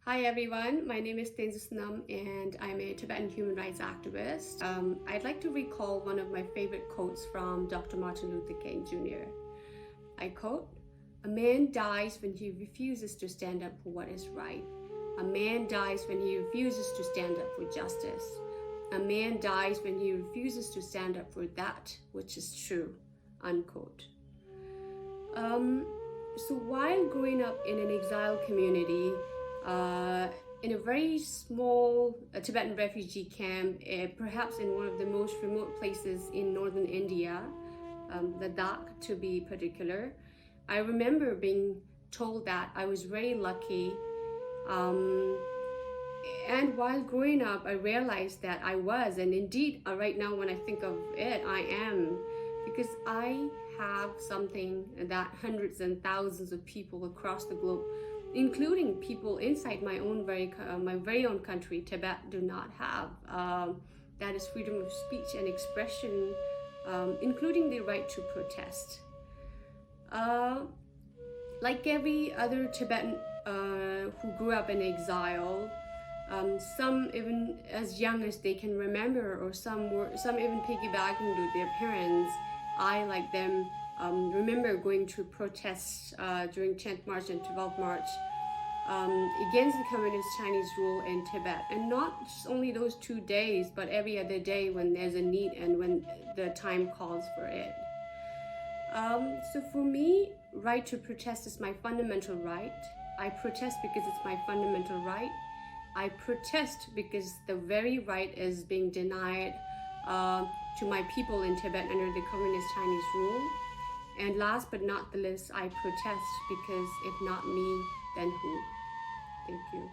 Hi everyone, my name is Tenzin Sonam and I'm a Tibetan human rights activist. I'd like to recall one of my favorite quotes from Dr. Martin Luther King Jr. I quote, "A man dies when he refuses to stand up for what is right. A man dies when he refuses to stand up for justice. A man dies when he refuses to stand up for that which is true." Unquote. So while growing up in an exile community, in a very small Tibetan refugee camp, perhaps in one of the most remote places in northern India, Ladakh to be particular, I remember being told that I was very lucky. And while growing up, I realized that I was, and indeed, right now when I think of it, I am, because I have something that hundreds and thousands of people across the globe, including people inside my very own country, Tibet, do not have. That is freedom of speech and expression, including the right to protest. Like every other Tibetan who grew up in exile, some even as young as they can remember, or some even piggybacking to their parents. I, like them, remember going to protests during 10th March and 12th March against the communist Chinese rule in Tibet. And not just only those 2 days, but every other day when there's a need and when the time calls for it. So for me, right to protest is my fundamental right. I protest because it's my fundamental right. I protest because the very right is being denied to my people in Tibet under the communist Chinese rule. And last but not the least, I protest because if not me, then who? Thank you.